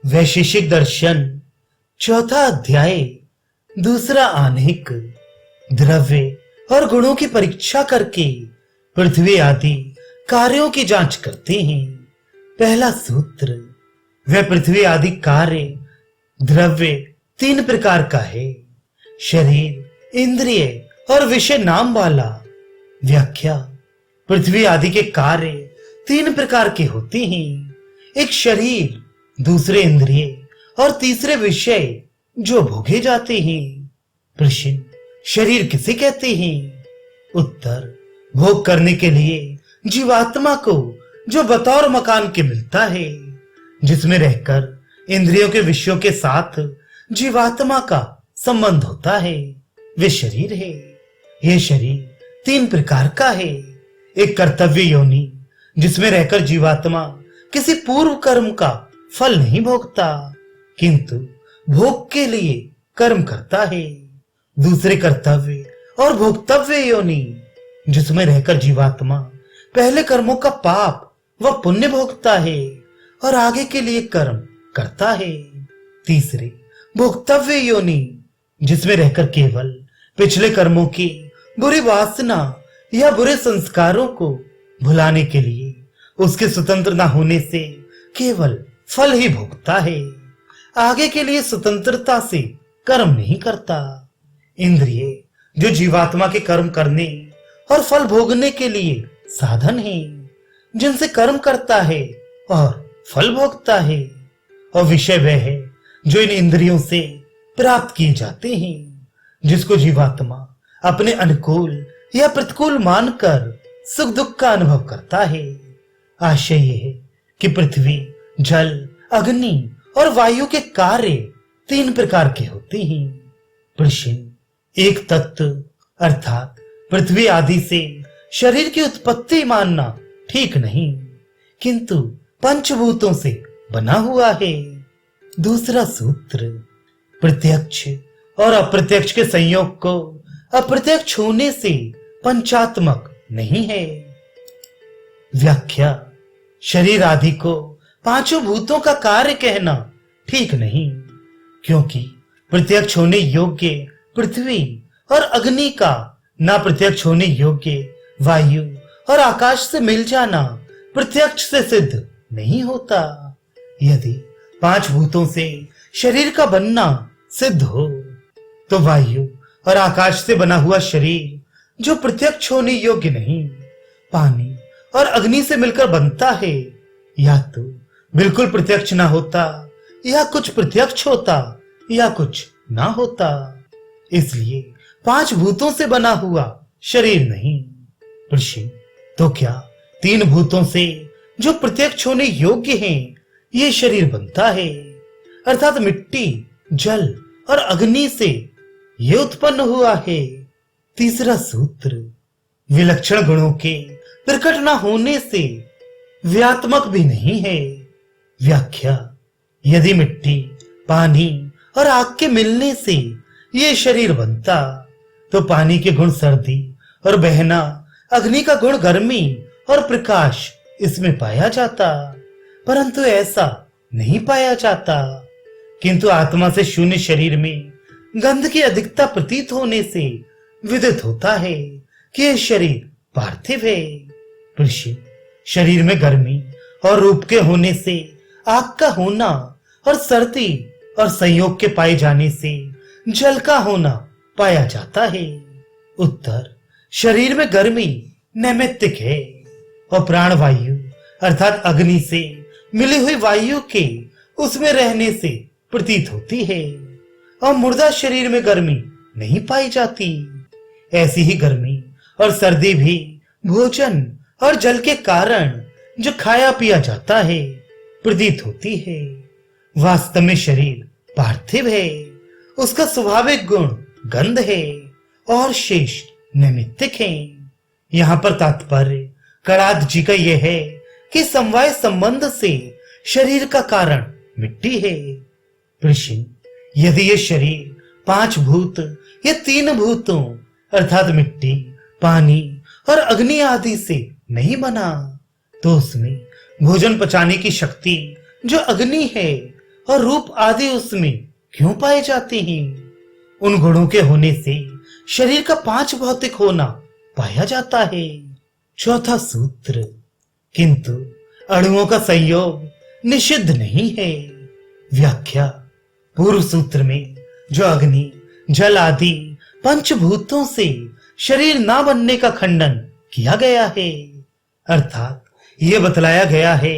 वैशेषिक दर्शन चौथा अध्याय दूसरा आनेक द्रव्य और गुणों की परीक्षा करके पृथ्वी आदि कार्यों की जांच करते हैं। पहला सूत्र, वह पृथ्वी आदि कार्य द्रव्य तीन प्रकार का है, शरीर, इंद्रिय और विषय नाम वाला। व्याख्या, पृथ्वी आदि के कार्य तीन प्रकार के होते हैं, एक शरीर, दूसरे इंद्रिय और तीसरे विषय जो भोगे जाते हैं। प्रश्न, शरीर किसे कहते हैं? उत्तर, भोग करने के लिए जीवात्मा को जो बतौर मकान के मिलता है, जिसमें रहकर इंद्रियों के विषयों के साथ जीवात्मा का संबंध होता है, वे शरीर है। यह शरीर तीन प्रकार का है, एक कर्तव्य योनि, जिसमें रहकर जीवात्मा किसी पूर्व कर्म का फल नहीं भोगता किंतु भोग के लिए कर्म करता है। दूसरे कर्तव्य और भोक्तव्य योनि, जिसमें रहकर जीवात्मा पहले कर्मों का पाप व पुण्य भोगता है और आगे के लिए कर्म करता है। तीसरे भोक्तव्य योनि, जिसमें रहकर केवल पिछले कर्मों की बुरी वासना या बुरे संस्कारों को भुलाने के लिए उसके स्वतंत्र न होने से केवल फल ही भोगता है, आगे के लिए स्वतंत्रता से कर्म नहीं करता। इंद्रिय, जो जीवात्मा के कर्म करने और फल भोगने के लिए साधन है, जिनसे कर्म करता है और फल भोगता है। और विषय वह है जो इन इंद्रियों से प्राप्त किए जाते हैं, जिसको जीवात्मा अपने अनुकूल या प्रतिकूल मानकर सुख दुख का अनुभव करता है। आशय यह है कि पृथ्वी, जल, अग्नि और वायु के कार्य तीन प्रकार के होते हैं। प्रश्न, एक तत्व अर्थात पृथ्वी आदि से शरीर की उत्पत्ति मानना ठीक नहीं, किंतु पंचभूतों से बना हुआ है। दूसरा सूत्र, प्रत्यक्ष और अप्रत्यक्ष के संयोग को अप्रत्यक्ष होने से पंचात्मक नहीं है। व्याख्या, शरीर आदि को पांचों भूतों का कार्य कहना ठीक नहीं, क्योंकि प्रत्यक्ष होने योग्य पृथ्वी और अग्नि का ना प्रत्यक्ष होने योग्य वायु और आकाश से मिल जाना प्रत्यक्ष से सिद्ध नहीं होता। यदि पांच भूतों से शरीर का बनना सिद्ध हो तो वायु और आकाश से बना हुआ शरीर जो प्रत्यक्ष होने योग्य नहीं, पानी और अग्नि से मिलकर बनता है, या तो बिल्कुल प्रत्यक्ष ना होता, या कुछ प्रत्यक्ष होता, या कुछ ना होता। इसलिए पांच भूतों से बना हुआ शरीर नहीं। प्रश्न, तो क्या तीन भूतों से जो प्रत्यक्ष होने योग्य हैं, ये शरीर बनता है, अर्थात मिट्टी, जल और अग्नि से ये उत्पन्न हुआ है। तीसरा सूत्र, विलक्षण गुणों के प्रकट न होने से व्यात्मक भी नहीं है। व्याख्या, यदि मिट्टी, पानी और आग के मिलने से ये शरीर बनता तो पानी के गुण सर्दी और बहना, अग्नि का गुण गर्मी और प्रकाश इसमें पाया जाता, परंतु ऐसा नहीं पाया जाता। किंतु आत्मा से शून्य शरीर में गंध की अधिकता प्रतीत होने से विदित होता है कि यह शरीर पार्थिव है। ऋषि, शरीर में गर्मी और रूप के होने से आग का होना और सर्दी और संयोग के पाए जाने से जल का होना पाया जाता है। उत्तर, शरीर में गर्मी नैमित्तिक है और प्राण वायु अर्थात अग्नि से मिली हुई वायु के उसमें रहने से प्रतीत होती है और मुर्दा शरीर में गर्मी नहीं पाई जाती। ऐसी ही गर्मी और सर्दी भी भोजन और जल के कारण जो खाया पिया जाता है प्रतीत होती है। वास्तव में शरीर पार्थिव है, उसका स्वाभाविक गुण गंध है और शेष नैमित्तिक है। यहाँ पर तात्पर्य कणाद जी का यह है कि समवाय संबंध से शरीर का कारण मिट्टी है। प्रश्न, यदि ये शरीर पांच भूत या तीन भूतों अर्थात मिट्टी, पानी और अग्नि आदि से नहीं बना तो उसमें भोजन पचाने की शक्ति जो अग्नि है और रूप आदि उसमें क्यों पाए जाते हैं? उन गुणों के होने से शरीर का 5 भौतिक होना पाया जाता है। चौथा सूत्र, किंतु अणुओं का संयोग निषिद्ध नहीं है। व्याख्या, पूर्व सूत्र में जो अग्नि, जल आदि पंचभूतों से शरीर ना बनने का खंडन किया गया है, अर्थात यह बतलाया गया है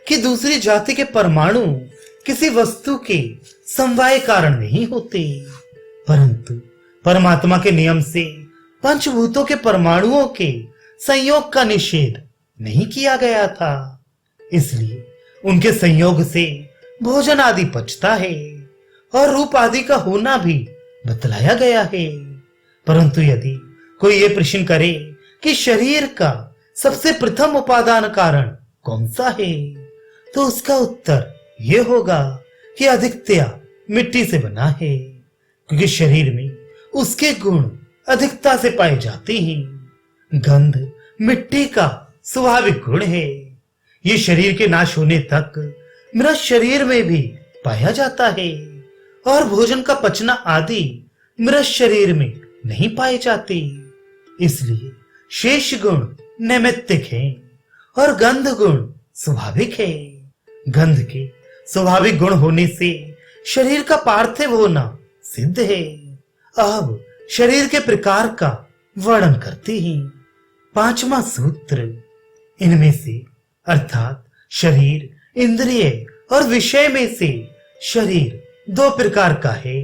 कि दूसरी जाति के परमाणु किसी वस्तु के समवाय कारण नहीं होते, परंतु परमात्मा के नियम से पंचभूतों के परमाणुओं के संयोग का निषेध नहीं किया गया था, इसलिए उनके संयोग से भोजन आदि पचता है और रूप आदि का होना भी बतलाया गया है। परंतु यदि कोई ये प्रश्न करे कि शरीर का सबसे प्रथम उपादान कारण कौन सा है, तो उसका उत्तर यह होगा कि अधिकतया मिट्टी से बना है, क्योंकि शरीर में उसके गुण अधिकता से पाए जाते हैं। गंध मिट्टी का स्वाभाविक गुण है, ये शरीर के नाश होने तक मृत शरीर में भी पाया जाता है और भोजन का पचना आदि मृत शरीर में नहीं पाए जाते, इसलिए शेष गुण नैमित्तिक हैं और गंध गुण स्वाभाविक है। गंध के स्वाभाविक गुण होने से शरीर का पार्थिव होना सिद्ध है। अब शरीर के प्रकार का वर्णन करते हैं। 5वां सूत्र, इनमें से अर्थात शरीर, इंद्रिय और विषय में से शरीर 2 प्रकार का है।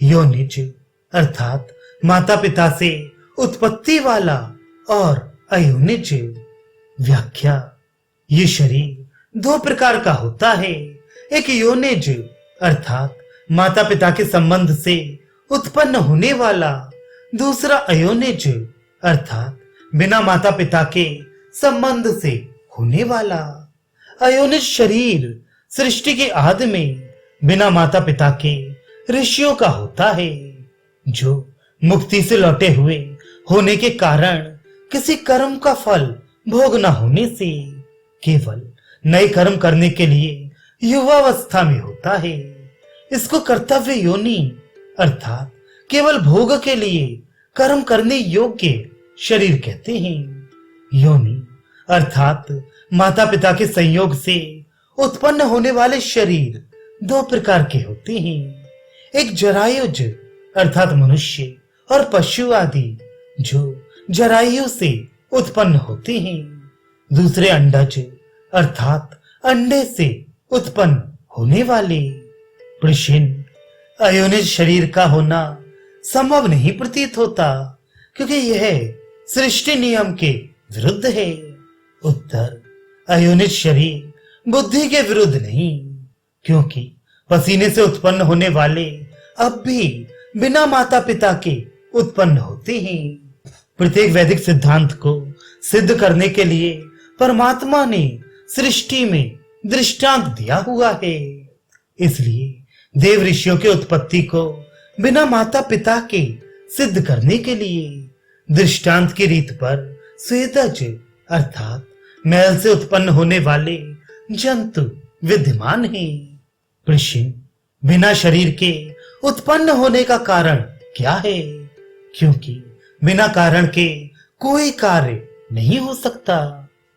योनिज अर्थात माता पिता से उत्पत्ति वाला और अयोनिज। व्याख्या, ये शरीर 2 प्रकार का होता है, एक योनिज अर्थात माता पिता के संबंध से उत्पन्न होने वाला, दूसरा अयोनिज अर्थात बिना माता पिता के संबंध से होने वाला। अयोनिज शरीर सृष्टि के आदि में बिना माता पिता के ऋषियों का होता है, जो मुक्ति से लौटे हुए होने के कारण किसी कर्म का फल भोग न होने से केवल नए कर्म करने के लिए युवावस्था में होता है। इसको कर्तव्य योनि अर्थात केवल भोग के लिए कर्म करने योग्य शरीर कहते हैं। योनि अर्थात माता पिता के संयोग से उत्पन्न होने वाले शरीर 2 प्रकार के होते हैं, एक जरायुज अर्थात मनुष्य और पशु आदि जो जरायु से उत्पन्न होते हैं, दूसरे अंडज अर्थात अंडे से उत्पन्न होने वाले। प्रश्न, अयोनिज शरीर का होना संभव नहीं प्रतीत होता, क्योंकि यह सृष्टि नियम के विरुद्ध है। उत्तर, अयोनिज शरीर बुद्धि के विरुद्ध नहीं, क्योंकि पसीने से उत्पन्न होने वाले अब भी बिना माता पिता के उत्पन्न होते हैं। प्रत्येक वैदिक सिद्धांत को सिद्ध करने के लिए परमात्मा ने सृष्टि में दृष्टांत दिया हुआ है, इसलिए देव ऋषियों के उत्पत्ति को बिना माता पिता के सिद्ध करने के लिए दृष्टांत की रीत पर स्वेदज अर्थात मैल से उत्पन्न होने वाले जंतु विद्यमान हैं। प्रश्न, बिना शरीर के उत्पन्न होने का कारण क्या है? क्योंकि बिना कारण के कोई कार्य नहीं हो सकता।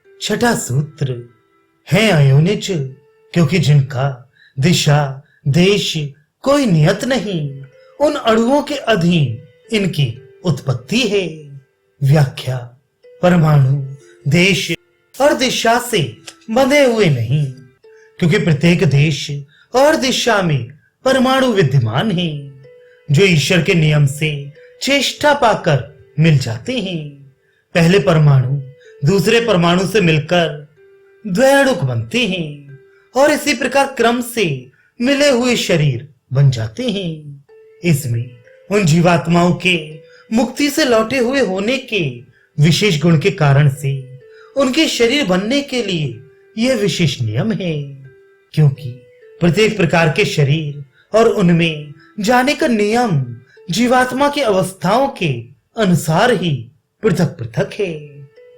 6ठा सूत्र, है अयोनिज क्योंकि जिनका दिशा देश कोई नियत नहीं, उन अणुओं के अधीन इनकी उत्पत्ति है। व्याख्या, परमाणु देश और दिशा से बंधे हुए नहीं, क्योंकि प्रत्येक देश और दिशा में परमाणु विद्यमान हैं, जो ईश्वर के नियम से चेष्टा पाकर मिल जाते हैं। पहले परमाणु दूसरे परमाणु से मिलकर द्वैणुक बनते हैं और इसी प्रकार क्रम से मिले हुए शरीर बन जाते हैं। इसमें उन जीवात्माओं के मुक्ति से लौटे हुए होने के विशेष गुण के कारण से उनके शरीर बनने के लिए यह विशेष नियम है, क्योंकि प्रत्येक प्रकार के शरीर और उनमें जाने का नियम जीवात्मा की अवस्थाओं के अनुसार ही पृथक पृथक है।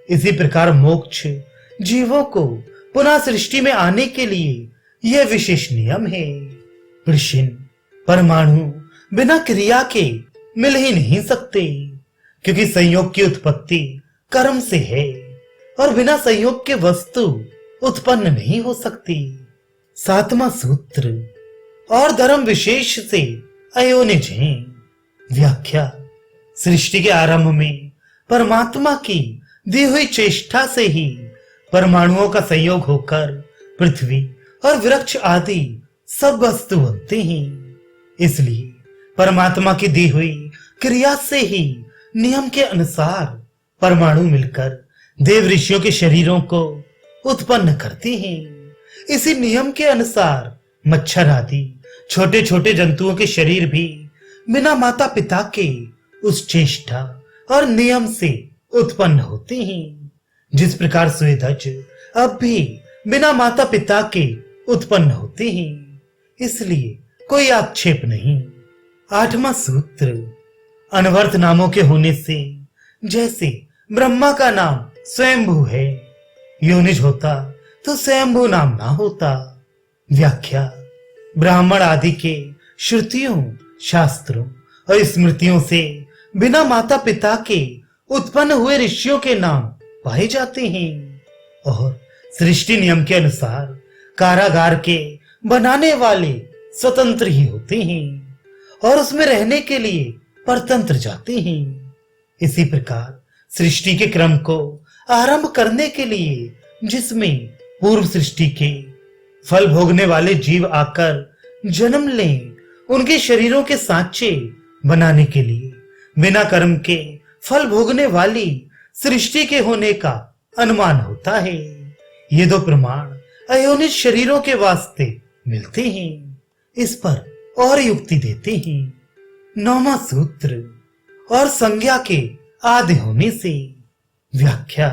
इसी प्रकार मोक्ष जीवों को पुनः सृष्टि में आने के लिए यह विशेष नियम है। ऋषि परमाणु बिना क्रिया के मिल ही नहीं सकते, क्योंकि संयोग की उत्पत्ति कर्म से है और बिना संयोग के वस्तु उत्पन्न नहीं हो सकती। सातवां सूत्र और धर्म विशेष से अयोनिज हैं। व्याख्या। सृष्टि के आरंभ में परमात्मा की दी हुई चेष्टा से ही परमाणुओं का संयोग होकर पृथ्वी और वृक्ष आदि सब वस्तु बनते हैं। इसलिए परमात्मा की दी हुई क्रिया से ही नियम के अनुसार परमाणु मिलकर देव ऋषियों के शरीरों को उत्पन्न करते हैं। इसी नियम के अनुसार मच्छर आदि छोटे छोटे जंतुओं के शरीर भी बिना माता पिता के उस चेष्टा और नियम से उत्पन्न होते हैं। जिस प्रकार स्वेदज अब भी बिना माता पिता के उत्पन्न होते हैं, इसलिए कोई आक्षेप नहीं। आठवां सूत्र अनवर्त नामों के होने से जैसे ब्रह्मा का नाम स्वयंभू है, योनिज होता तो स्वयंभू नाम ना होता। व्याख्या। ब्राह्मण आदि के श्रुतियों, शास्त्रों और स्मृतियों से बिना माता पिता के उत्पन्न हुए ऋषियों के नाम पाए जाते हैं और सृष्टि नियम के अनुसार कारागार के बनाने वाले स्वतंत्र ही होते हैं और उसमें रहने के लिए परतंत्र जाते हैं। इसी प्रकार सृष्टि के क्रम को आरंभ करने के लिए जिसमें पूर्व सृष्टि के फल भोगने वाले जीव आकर जन्म लें, उनके शरीरों के सांचे बनाने के लिए बिना कर्म के फल भोगने वाली सृष्टि के होने का अनुमान होता है। ये दो प्रमाण अयोनिज शरीरों के वास्ते मिलते हैं। इस पर और युक्ति देते हैं। नौवां सूत्र और संज्ञा के आदि होने से। व्याख्या।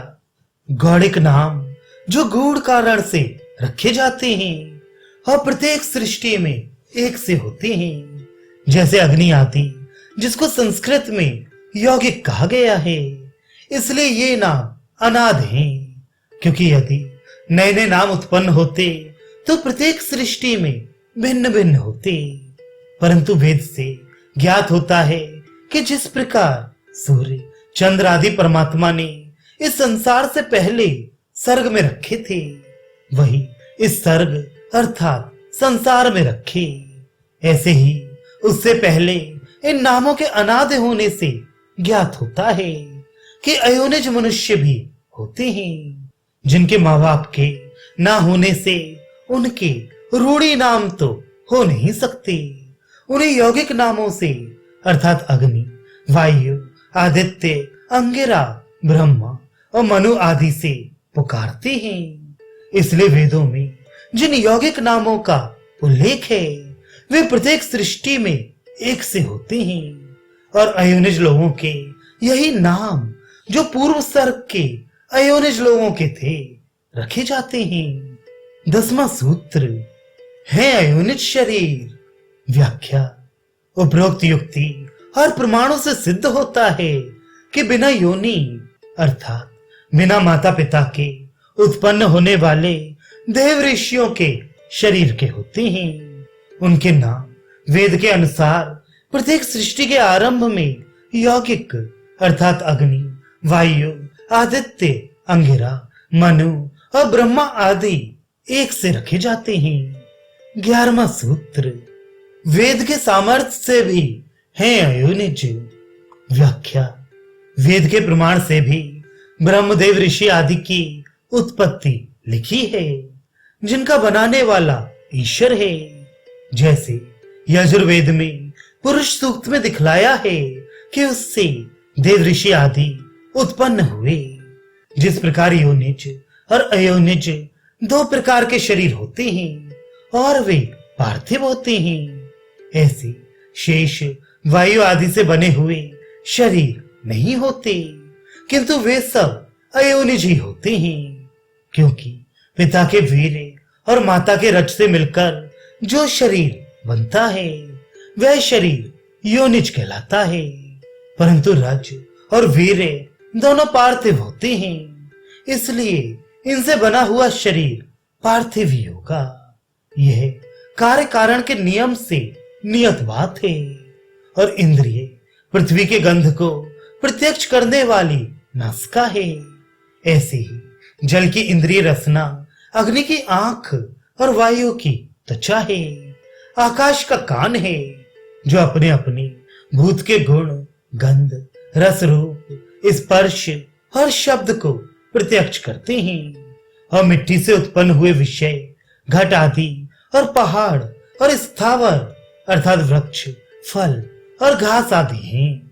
गौड़िक नाम जो गूढ़ कारण से रखे जाते हैं और प्रत्येक सृष्टि में एक से होते हैं, जैसे अग्नि आदि जिसको संस्कृत में यौगिक कहा गया है, इसलिए ये नाम अनाद हैं। क्योंकि यदि नए नए नाम उत्पन्न होते तो प्रत्येक सृष्टि में भिन्न भिन्न होते, परंतु वेद से ज्ञात होता है कि जिस प्रकार सूर्य, चंद्र आदि परमात्मा ने इस संसार से पहले सर्ग में रखे थे, वही इस सर्ग अर्थात संसार में रखे। ऐसे ही उससे पहले इन नामों के अनादि होने से ज्ञात होता है कि अयोनिज मनुष्य भी होते हैं, जिनके माँ बाप के ना होने से उनके रूढ़ी नाम तो हो नहीं सकते। उन्हें यौगिक नामों से अर्थात अग्नि, वायु, आदित्य, अंगिरा, ब्रह्मा और मनु आदि से पुकारते हैं। इसलिए वेदों में जिन यौगिक नामों का उल्लेख है, वे प्रत्येक सृष्टि में एक से होते हैं और अयोनिज लोगों के यही नाम जो पूर्व सर्ग के अयोनिज लोगों के थे रखे जाते हैं। 10वां सूत्र है अयोनिज शरीर। व्याख्या। उपरोक्त युक्ति और प्रमाणों से सिद्ध होता है कि बिना योनि अर्थात बिना माता पिता के उत्पन्न होने वाले देव ऋषियों के शरीर के होते हैं। उनके नाम वेद के अनुसार प्रत्येक सृष्टि के आरंभ में यौगिक अर्थात अग्नि, वायु, आदित्य, अंगिरा, मनु और ब्रह्मा आदि एक से रखे जाते हैं। 11वां सूत्र वेद के सामर्थ्य से भी है अयोनिज। व्याख्या। वेद के प्रमाण से भी ब्रह्मदेव ऋषि आदि की उत्पत्ति लिखी है, जिनका बनाने वाला ईश्वर है। जैसे यजुर्वेद में पुरुष सूक्त में दिखलाया है कि उससे देव ऋषि आदि उत्पन्न हुए। जिस प्रकार योनिज और अयोनिज दो प्रकार के शरीर होते हैं और वे पार्थिव होते हैं, ऐसे शेष वायु आदि से बने हुए शरीर नहीं होते, किंतु वे सब अयोनिज ही होते हैं। क्योंकि पिता के वीर्य और माता के रज से मिलकर जो शरीर बनता है वह शरीर योनिज कहलाता है, परंतु रज और वीर्य दोनों पार्थिव होते हैं, इसलिए इनसे बना हुआ शरीर पार्थिव ही होगा। यह कार्य कारण के नियम से नियत बात है। और इंद्रिय पृथ्वी के गंध को प्रत्यक्ष करने वाली नासिका है। ऐसे ही जल की इंद्रिय रसना अग्नि की आंख और वायु की त्वचा है। आकाश का कान है जो अपने अपने भूत के गुण, गंध, रस रूप, स्पर्श और शब्द को प्रत्यक्ष करते हैं। और मिट्टी से उत्पन्न हुए विषय, घट आदि और पहाड़ और स्थावर अर्थात वृक्ष, फल और घास आदि हैं।